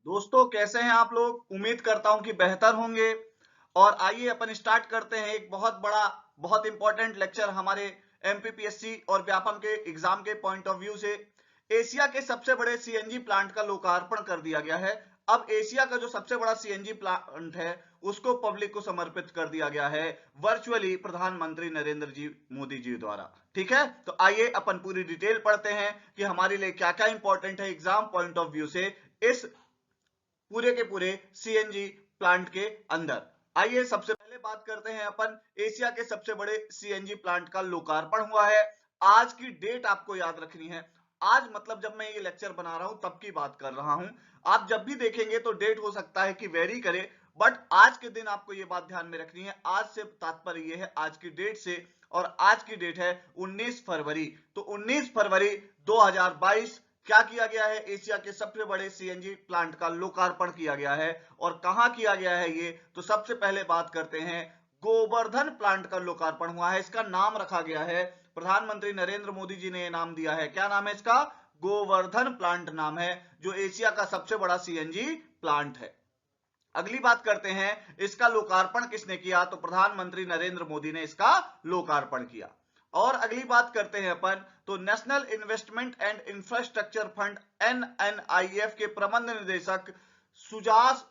दोस्तों कैसे हैं आप लोग। उम्मीद करता हूं कि बेहतर होंगे। और आइए अपन स्टार्ट करते हैं एक बहुत इंपॉर्टेंट लेक्चर हमारे एमपीपीएससी और व्यापम के एग्जाम के पॉइंट ऑफ व्यू से। एशिया के सबसे बड़े सीएनजी प्लांट का लोकार्पण कर दिया गया है। अब एशिया का जो सबसे बड़ा सीएनजी प्लांट है उसको पब्लिक को समर्पित कर दिया गया है वर्चुअली प्रधानमंत्री नरेंद्र जी मोदी जी द्वारा। ठीक है, तो आइए अपन पूरी डिटेल पढ़ते हैं कि हमारे लिए क्या क्या इंपॉर्टेंट है एग्जाम पॉइंट ऑफ व्यू से इस पूरे के पूरे सीएनजी प्लांट के अंदर। आइए सबसे पहले बात करते हैं अपन एशिया के सबसे बड़े सीएनजी प्लांट का लोकार्पण हुआ है। आज की डेट आपको याद रखनी है। आज मतलब जब मैं ये लेक्चर बना रहा हूं तब की बात कर रहा हूं। आप जब भी देखेंगे तो डेट हो सकता है कि वेरी करे, बट आज के दिन आपको ये बात ध्यान में रखनी है। आज से तात्पर्य ये है आज की डेट से, और आज की डेट है 19 फरवरी। तो 19 फरवरी 2022 क्या किया गया है, एशिया के सबसे बड़े सीएनजी प्लांट का लोकार्पण किया गया है। और कहां किया गया है ये, तो सबसे पहले बात करते हैं गोवर्धन प्लांट का लोकार्पण हुआ है। इसका नाम रखा गया है, प्रधानमंत्री नरेंद्र मोदी जी ने यह नाम दिया है। क्या नाम है इसका? गोवर्धन प्लांट नाम है, जो एशिया का सबसे बड़ा सीएनजी प्लांट है। अगली बात करते हैं इसका लोकार्पण किसने किया, तो प्रधानमंत्री नरेंद्र मोदी ने इसका लोकार्पण किया। और अगली बात करते हैं अपन, तो national investment and infrastructure fund NNIF के प्रबंध निदेशक सुजास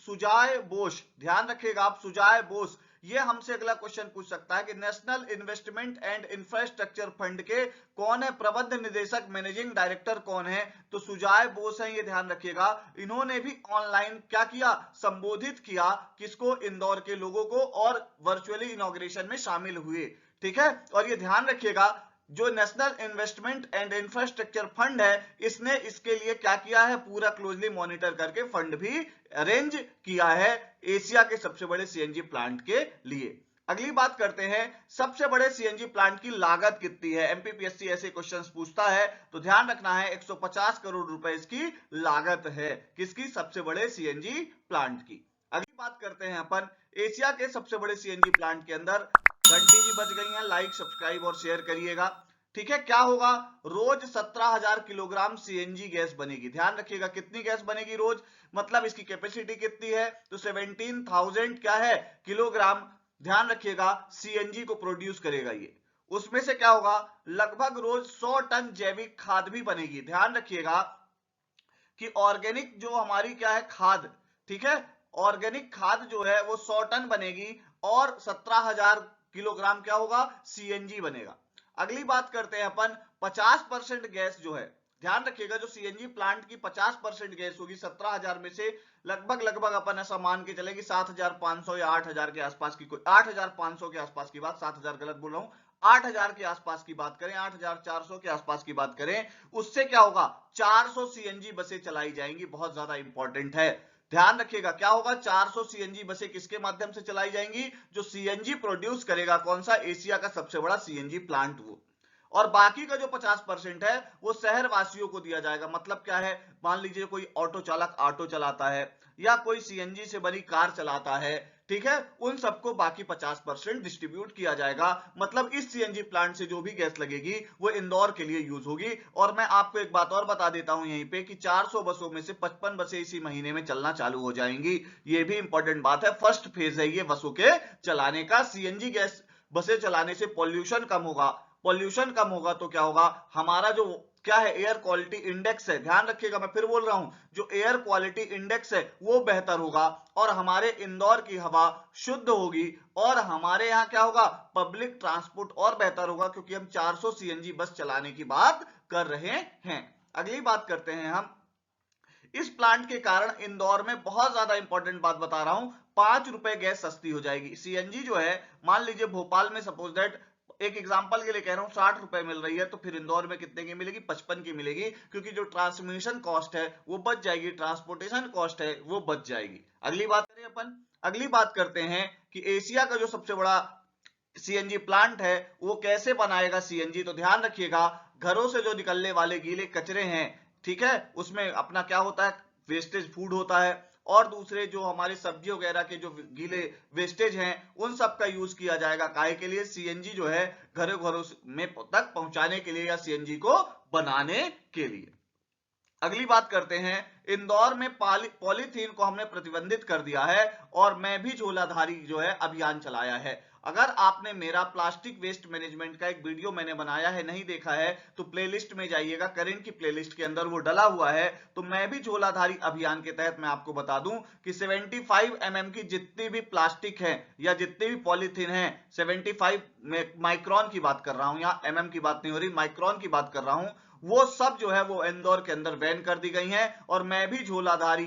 सुजाय बोस, ध्यान रखिएगा आप, सुजाय बोस, ये हमसे अगला क्वेश्चन पूछ सकता है कि national investment and infrastructure fund के कौन है प्रबंध निदेशक, मैनेजिंग डायरेक्टर कौन है, तो सुजाय बोस है, ये ध्यान रखिएगा। इन्होंने भी ऑनलाइन क्या किया, संबोधित किया किसको, इंदौर के लोगों को, और वर्चुअली इनॉग्रेशन में शामिल हुए। ठीक है, और ये ध्यान रखिएगा जो national investment and infrastructure fund है, इसने इसके लिए क्या किया है, पूरा क्लोजली मॉनिटर करके फंड भी अरेंज किया है एशिया के सबसे बड़े सीएनजी प्लांट के लिए। अगली बात करते हैं सबसे बड़े सीएनजी प्लांट की लागत कितनी है। एमपीपीएससी ऐसे क्वेश्चंस पूछता है, तो ध्यान रखना है 150 करोड़ रुपए इसकी लागत है। किसकी? सबसे बड़े सीएनजी प्लांट की। अगली बात करते हैं अपन एशिया के सबसे बड़े सीएनजी प्लांट के अंदर। घंटी जी बज गई हैं, लाइक सब्सक्राइब और शेयर करिएगा। ठीक है, क्या होगा, रोज 17,000 किलोग्राम सीएनजी गैस बनेगी। ध्यान रखिएगा कितनी गैस बनेगी रोज, मतलब इसकी कैपेसिटी कितनी है, तो 17,000 क्या है किलोग्राम। ध्यान रखिएगा सीएनजी को प्रोड्यूस करेगा ये। उसमें से क्या होगा, लगभग रोज 100 टन जैविक खाद भी बनेगी। ध्यान रखिएगा कि ऑर्गेनिक जो हमारी क्या है खाद, ठीक है, ऑर्गेनिक खाद जो है वो 100 टन बनेगी, और 17,000 किलोग्राम क्या होगा, सीएनजी बनेगा। अगली बात करते हैं अपन 50% गैस जो है, ध्यान रखिएगा जो सीएनजी प्लांट की 50% गैस होगी 17,000 में से, लगभग अपन ऐसा मान के चलेगी 7,500 या 8,000 के आसपास की, कोई 8,500 के आसपास की बात, 7,000 गलत बोल रहा हूं, 8,000 के आसपास की बात करें, 8,400 के आसपास की बात करें, उससे क्या होगा, 400 सीएनजी बसें चलाई जाएंगी। बहुत ज्यादा इंपॉर्टेंट है, ध्यान रखिएगा क्या होगा, 400 सीएनजी बसें किसके माध्यम से चलाई जाएंगी, जो सीएनजी प्रोड्यूस करेगा कौन सा, एशिया का सबसे बड़ा सीएनजी प्लांट वो। और बाकी का जो 50% है वो शहर वासियों को दिया जाएगा। मतलब क्या है, मान लीजिए कोई ऑटो चालक ऑटो चलाता है, या कोई सीएनजी से बनी कार चलाता है, ठीक है, उन सबको बाकी 50% डिस्ट्रीब्यूट किया जाएगा। मतलब इस सीएनजी प्लांट से जो भी गैस लगेगी वो इंदौर के लिए यूज होगी। और मैं आपको एक बात और बता देता हूं यहीं पे कि 400 बसों में से 55 बसें इसी महीने में चलना चालू हो जाएंगी। ये भी इंपॉर्टेंट बात है, फर्स्ट फेज है ये बसों के चलाने का। सीएनजी गैस बसें चलाने से पॉल्यूशन कम होगा, पॉल्यूशन कम होगा तो क्या होगा, हमारा जो क्या है एयर क्वालिटी इंडेक्स है, ध्यान रखिएगा मैं फिर बोल रहा हूं, जो एयर क्वालिटी इंडेक्स है वो बेहतर होगा, और हमारे इंदौर की हवा शुद्ध होगी, और हमारे यहाँ क्या होगा, पब्लिक ट्रांसपोर्ट और बेहतर होगा, क्योंकि हम 400 सीएनजी बस चलाने की बात कर रहे हैं। अगली बात करते हैं हम, इस प्लांट के कारण इंदौर में बहुत ज्यादा इंपॉर्टेंट बात बता रहा हूं, 5 रुपए गैस सस्ती हो जाएगी। सीएनजी जो है, मान लीजिए भोपाल में सपोज दैट, एक एग्जांपल के लिए कह रहा हूं, 60 रुपए मिल रही है, तो फिर इंदौर में कितने की मिलेगी, 55 की मिलेगी, क्योंकि जो ट्रांसमिशन कॉस्ट है वो बच जाएगी, ट्रांसपोर्टेशन कॉस्ट है वो बच जाएगी। अगली बात करें अपन, अगली बात करते हैं कि एशिया का जो सबसे बड़ा सीएनजी प्लांट है वो कैसे बनाएगा सीएनजी। तो ध्यान रखिएगा घरों से जो निकलने वाले गीले कचरे हैं, ठीक है, उसमें अपना क्या होता है, वेस्टेज फूड होता है, और दूसरे जो हमारी सब्जी वगैरह के जो गीले वेस्टेज हैं उन सब का यूज किया जाएगा, काहे के लिए, सीएनजी जो है घरों घरों में तक पहुंचाने के लिए, या सीएनजी को बनाने के लिए। अगली बात करते हैं इंदौर में पॉलीथीन को हमने प्रतिबंधित कर दिया है और मैं भी झोलाधारी जो है अभियान चलाया है। अगर आपने मेरा प्लास्टिक वेस्ट मैनेजमेंट का एक वीडियो मैंने बनाया है, नहीं देखा है तो प्लेलिस्ट में जाइएगा, करंट की प्लेलिस्ट के अंदर वो डला हुआ है। तो मैं भी झोलाधारी अभियान के तहत मैं आपको बता दूं कि 75 mm की जितनी भी प्लास्टिक है या जितनी भी पॉलीथीन है, 75 माइक्रोन की बात कर रहा हूं, यहाँ mm की बात नहीं हो रही, माइक्रोन की बात कर रहा हूं, वो सब जो है वो इंदौर के अंदर बैन कर दी गई हैं। और मैं भी झोलाधारी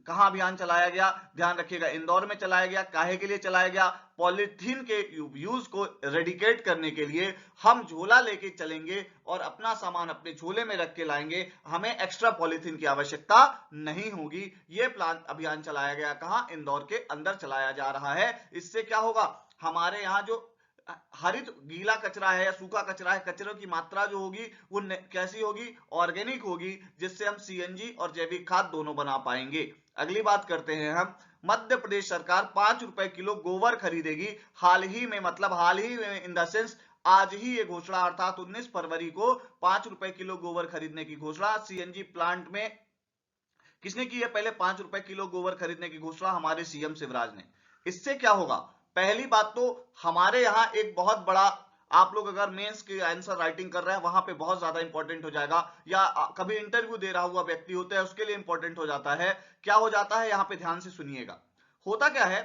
कहां अभियान चलाया गया, ध्यान रखिएगा, इंदौर में चलाया गया। काहे के लिए चलाया गया? पॉलीथीन के यूज को रेडिकेट करने के लिए। हम झोला लेके चलेंगे और अपना सामान अपने झोले में रख के लाएंगे, हमें एक्स्ट्रा पॉलीथीन की आवश्यकता नहीं होगी। ये प्लान अभियान चलाया गया, कहां? इंदौर के अंदर चलाया जा रहा है। इससे क्या होगा? हमारे यहाँ जो हरित गीला कचरा है या सूखा कचरा है, कचरे की मात्रा जो होगी वो कैसी होगी? ऑर्गेनिक होगी, जिससे हम सीएनजी और जैविक खाद दोनों बना पाएंगे। अगली बात करते हैं हम, मध्य प्रदेश सरकार 5 रुपए किलो गोबर खरीदेगी। हाल ही में, मतलब हाल ही में इन द सेंस आज ही ये घोषणा, अर्थात 19 फरवरी को 5 रुपए किलो गोबर खरीदने की घोषणा सीएनजी प्लांट में किसने की है? पहले 5 रुपए किलो गोबर खरीदने की घोषणा हमारे सीएम शिवराज ने। इससे क्या होगा? पहली बात तो हमारे यहाँ एक बहुत बड़ा, आप लोग अगर मेंस की आंसर राइटिंग कर रहे हैं वहां पे बहुत ज्यादा इंपॉर्टेंट हो जाएगा, या कभी इंटरव्यू दे रहा हुआ व्यक्ति होता है उसके लिए इंपॉर्टेंट हो जाता है। क्या हो जाता है? यहाँ पे ध्यान से सुनिएगा। होता क्या है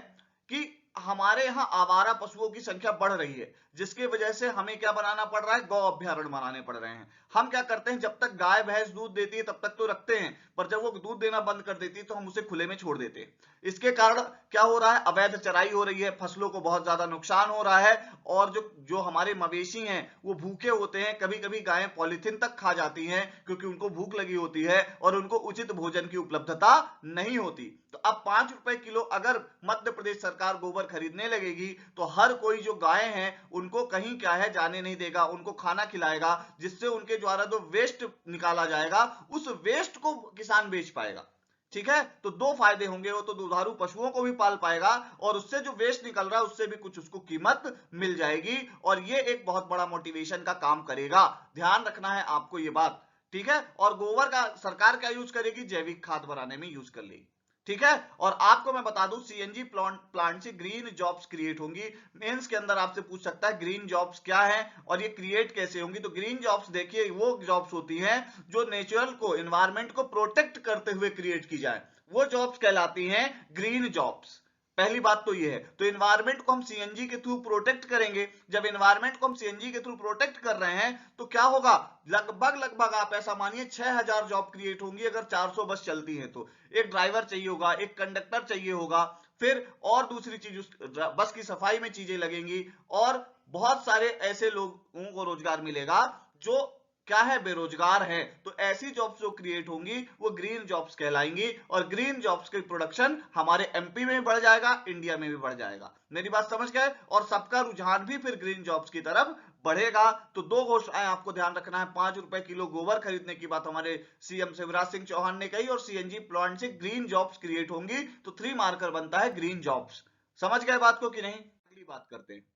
कि हमारे यहाँ आवारा पशुओं की संख्या बढ़ रही है, जिसकी वजह से हमें क्या बनाना पड़ रहा है? गौ अभ्यारण्य बनाने पड़ रहे हैं। हम क्या करते हैं, जब तक गाय भैंस दूध देती है तब तक तो रखते हैं, पर जब वो दूध देना बंद कर देती है तो हम उसे खुले में छोड़ देते हैं। इसके कारण क्या हो रहा है? अवैध चराई हो रही है, फसलों को बहुत ज्यादा नुकसान हो रहा है, और जो हमारे मवेशी हैं वो भूखे होते हैं। कभी कभी गायें पॉलीथीन तक खा जाती हैं क्योंकि उनको भूख लगी होती है और उनको उचित भोजन की उपलब्धता नहीं होती। तो अब 5 रुपए किलो अगर मध्य प्रदेश सरकार गोबर खरीदने लगेगी तो हर कोई जो गायें हैं उनको कहीं क्या है जाने नहीं देगा, उनको खाना खिलाएगा, जिससे उनके द्वारा जो वेस्ट निकाला जाएगा उस वेस्ट को किसान बेच पाएगा। ठीक है, तो दो फायदे होंगे, वो तो दुधारू पशुओं को भी पाल पाएगा और उससे जो वेस्ट निकल रहा है उससे भी कुछ उसको कीमत मिल जाएगी, और ये एक बहुत बड़ा मोटिवेशन का काम करेगा। ध्यान रखना है आपको ये बात, ठीक है। और गोबर का सरकार क्या यूज करेगी? जैविक खाद बनाने में यूज कर लेगी, ठीक है। और आपको मैं बता दूं, सीएनजी प्लांट से ग्रीन जॉब्स क्रिएट होंगी। मेंस के अंदर आपसे पूछ सकता है ग्रीन जॉब्स क्या है और ये क्रिएट कैसे होंगी। तो ग्रीन जॉब्स देखिए वो जॉब्स होती हैं जो नेचुरल को, एनवायरमेंट को प्रोटेक्ट करते हुए क्रिएट की जाए, वो जॉब्स कहलाती हैं ग्रीन जॉब्स। पहली बात तो ये है। तो एनवायरमेंट को हम सीएनजी के थ्रू प्रोटेक्ट करेंगे। जब एनवायरमेंट को हम सीएनजी के थ्रू प्रोटेक्ट कर रहे हैं तो क्या होगा? लगभग आप ऐसा मानिए 6000 जॉब क्रिएट होंगी अगर 400 बस चलती है तो। एक ड्राइवर चाहिए होगा, एक कंडक्टर चाहिए होगा, फिर और दूसरी चीज उस बस की सफाई में चीजें लगेंगी, और बहुत सारे ऐसे लोगों को रोजगार मिलेगा जो क्या है? बेरोजगार है। तो ऐसी जॉब्स जो क्रिएट होंगी वो ग्रीन जॉब्स कहलाएंगी, और ग्रीन जॉब्स के प्रोडक्शन हमारे एमपी में भी बढ़ जाएगा, इंडिया में भी बढ़ जाएगा। मेरी बात समझ गए? और सबका रुझान भी फिर ग्रीन जॉब्स की तरफ बढ़ेगा। तो दो घोषणाएं आपको ध्यान रखना है, 5 रुपए किलो गोबर खरीदने की बात हमारे सीएम शिवराज सिंह चौहान ने कही, और सीएनजी प्लांट से ग्रीन जॉब्स क्रिएट होंगी। तो 3 मार्कर बनता है ग्रीन जॉब्स। समझ गए बात को कि नहीं? अगली बात करते हैं।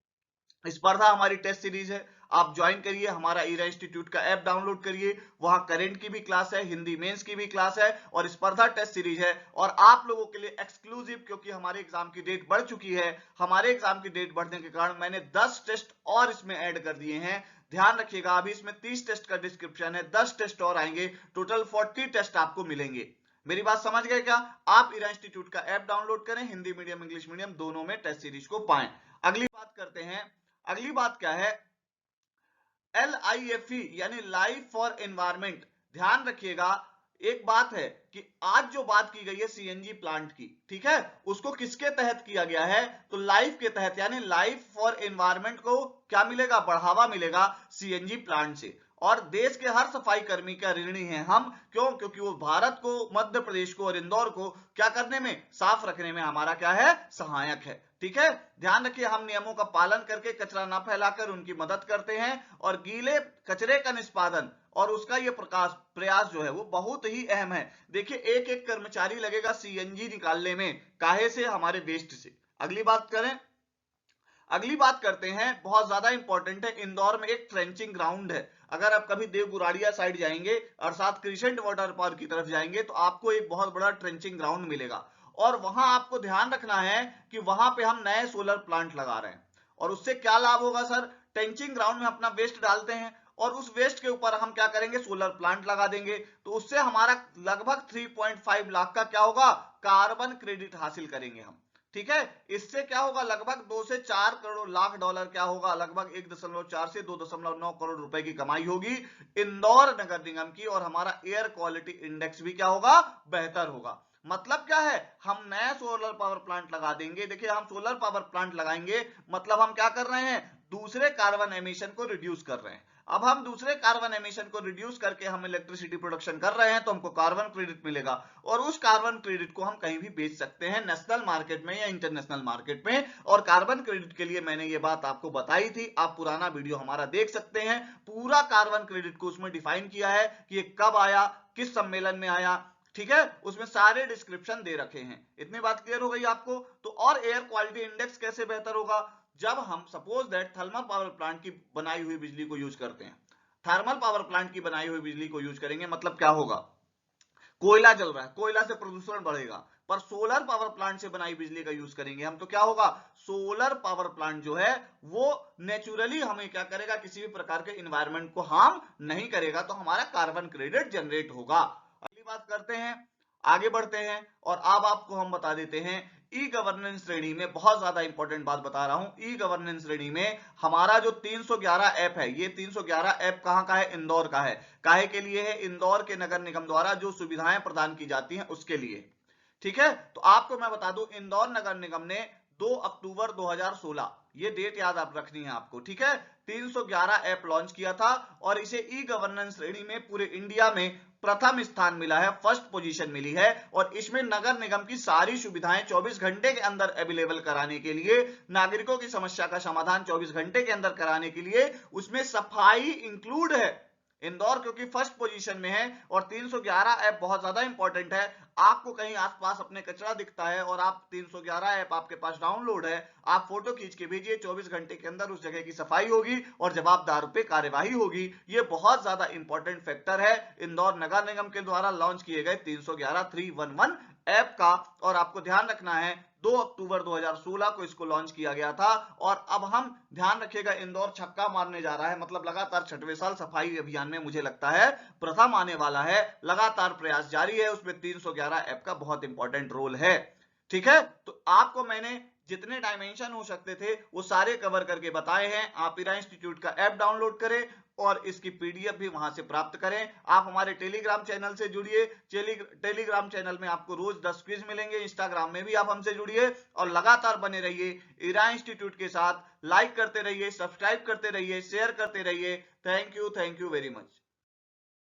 स्पर्धा हमारी टेस्ट सीरीज है, आप ज्वाइन करिए, हमारा ईरा इंस्टीट्यूट का ऐप डाउनलोड करिए, वहां करंट की भी क्लास है, हिंदी मेंस की भी क्लास है, और स्पर्धा टेस्ट सीरीज है। और आप लोगों के लिए एक्सक्लूसिव, क्योंकि हमारे एग्जाम की डेट बढ़ चुकी है, हमारे एग्जाम की डेट बढ़ने के कारण मैंने 10 टेस्ट और इसमें ऐड कर दिए हैं। ध्यान रखिएगा, अभी इसमें 30 टेस्ट का डिस्क्रिप्शन है, 10 टेस्ट और आएंगे, टोटल 40 टेस्ट आपको मिलेंगे। मेरी बात समझ गए क्या? आप ईरा इंस्टीट्यूट का ऐप डाउनलोड करें, हिंदी मीडियम इंग्लिश मीडियम दोनों में टेस्ट सीरीज को पाएं। अगली बात करते हैं। अगली बात क्या है? LIFE यानी लाइफ फॉर एनवायरमेंट। ध्यान रखिएगा, एक बात है कि आज जो बात की गई है सीएनजी प्लांट की, ठीक है, उसको किसके तहत किया गया है? तो लाइफ के तहत, यानी लाइफ फॉर एनवायरमेंट को क्या मिलेगा? बढ़ावा मिलेगा सीएनजी प्लांट से। और देश के हर सफाई कर्मी का ऋणी हैं हम। क्यों? क्योंकि वो भारत को, मध्य प्रदेश को और इंदौर को क्या करने में, साफ रखने में हमारा क्या है? सहायक है। ठीक है, ध्यान रखिए, हम नियमों का पालन करके कचरा न फैलाकर उनकी मदद करते हैं, और गीले कचरे का निष्पादन और उसका ये प्रयास जो है वो बहुत ही अहम है। देखिए, एक एक कर्मचारी लगेगा सीएनजी निकालने में, काहे से? हमारे वेस्ट से। अगली बात करें, अगली बात करते हैं, बहुत ज्यादा इंपॉर्टेंट है। इंदौर में एक ट्रेंचिंग ग्राउंड है, अगर आप कभी देवगुराड़िया साइड जाएंगे अर्थात क्रिसेंट वाटर पार्क की तरफ जाएंगे तो आपको एक बहुत बड़ा ट्रेंचिंग ग्राउंड मिलेगा और वहां आपको ध्यान रखना है कि वहां पे हम नए सोलर प्लांट लगा रहे हैं। और उससे क्या लाभ होगा सर? ट्रेंचिंग ग्राउंड में अपना वेस्ट डालते हैं और उस वेस्ट के ऊपर हम क्या करेंगे? सोलर प्लांट लगा देंगे, तो उससे हमारा लगभग 3.5 लाख का क्या होगा? कार्बन क्रेडिट हासिल करेंगे हम। ठीक है, इससे क्या होगा? लगभग 2 से 4 करोड़ लाख डॉलर क्या होगा? लगभग 1.4 से 2.9 करोड़ रुपए की कमाई होगी इंदौर नगर निगम की और हमारा एयर क्वालिटी इंडेक्स भी क्या होगा? बेहतर होगा। मतलब क्या है? हम नया सोलर पावर प्लांट लगा देंगे। देखिए, हम सोलर पावर प्लांट लगाएंगे मतलब हम क्या कर रहे हैं? दूसरे कार्बन एमिशन को रिड्यूस कर रहे हैं। अब हम दूसरे कार्बन एमिशन को रिड्यूस करके हम इलेक्ट्रिसिटी प्रोडक्शन कर रहे हैं तो हमको कार्बन क्रेडिट मिलेगा और उस कार्बन क्रेडिट को हम कहीं भी बेच सकते हैं, नेशनल मार्केट में या इंटरनेशनल मार्केट में। और कार्बन क्रेडिट के लिए मैंने ये बात आपको बताई थी, आप पुराना वीडियो हमारा देख सकते हैं। पूरा कार्बन क्रेडिट को उसमें डिफाइन किया है कि ये कब आया, किस सम्मेलन में आया। ठीक है, उसमें सारे डिस्क्रिप्शन दे रखे हैं। इतनी बात क्लियर हो गई आपको? तो और एयर क्वालिटी इंडेक्स कैसे बेहतर होगा? जब हम suppose that thermal power plant की बनाई हुई बिजली को यूज करते हैं, थर्मल पावर प्लांट की बनाई हुई बिजली को यूज करेंगे मतलब क्या होगा? कोयला जल रहा है, कोयला से प्रदूषण बढ़ेगा, पर सोलर पावर प्लांट से बनाई बिजली का यूज करेंगे हम तो क्या होगा? सोलर पावर प्लांट जो है वो नेचुरली हमें क्या करेगा? किसी भी प्रकार के इन्वायरमेंट को हार्म नहीं करेगा, तो हमारा कार्बन क्रेडिट जनरेट होगा। अगली बात करते हैं, आगे बढ़ते हैं और अब आपको हम बता देते हैं ई गवर्नेंस श्रेणी में बहुत ज्यादा इंपॉर्टेंट बात बता रहा हूं। ई गवर्नेंस श्रेणी में हमारा जो 311 ऐप है, ये 311 ऐप कहां का है? इंदौर का है। काहे के लिए है? इंदौर के नगर निगम द्वारा जो सुविधाएं प्रदान की जाती हैं उसके लिए। ठीक है, तो आपको मैं बता दूं, इंदौर नगर निगम ने 2 अक्टूबर 2016, ये डेट याद आप रखनी है आपको, ठीक है, 311 ऐप लॉन्च किया था और इसे ई गवर्नेंस श्रेणी में पूरे इंडिया में प्रथम स्थान मिला है, फर्स्ट पोजीशन मिली है। और इसमें नगर निगम की सारी सुविधाएं 24 घंटे के अंदर अवेलेबल कराने के लिए, नागरिकों की समस्या का समाधान 24 घंटे के अंदर कराने के लिए उसमें सफाई इंक्लूड है। इंदौर क्योंकि फर्स्ट पोजीशन में है और 311 ऐप बहुत ज्यादा इंपॉर्टेंट है। आपको कहीं आसपास अपने कचरा दिखता है और आप 311 ऐप आपके पास डाउनलोड है, आप फोटो खींच के भेजिए, 24 घंटे के अंदर उस जगह की सफाई होगी और जवाबदार पे कार्यवाही होगी। ये बहुत ज्यादा इंपॉर्टेंट फैक्टर है इंदौर नगर निगम के द्वारा लॉन्च किए गए 311 ऐप का। और आपको ध्यान रखना है 2 अक्टूबर 2016 को इसको लॉन्च किया गया था और अब हम ध्यान रखिएगा इंदौर छक्का मारने जा रहा है, मतलब लगातार 6वें साल सफाई अभियान में मुझे लगता है प्रथम आने वाला है। लगातार प्रयास जारी है, उसमें 311 ऐप का बहुत इंपॉर्टेंट रोल है। ठीक है, तो आपको मैंने जितने डायमेंशन हो सकते थे वो सारे कवर करके बताए हैं। आप इरा इंस्टीट्यूट का ऐप डाउनलोड करें और इसकी पीडीएफ भी वहां से प्राप्त करें। आप हमारे टेलीग्राम चैनल से जुड़िए, टेलीग्राम चैनल में आपको रोज 10 क्विज मिलेंगे। इंस्टाग्राम में भी आप हमसे जुड़िए और लगातार बने रहिए इरा इंस्टीट्यूट के साथ। लाइक करते रहिए, सब्सक्राइब करते रहिए, शेयर करते रहिए। Thank you very much.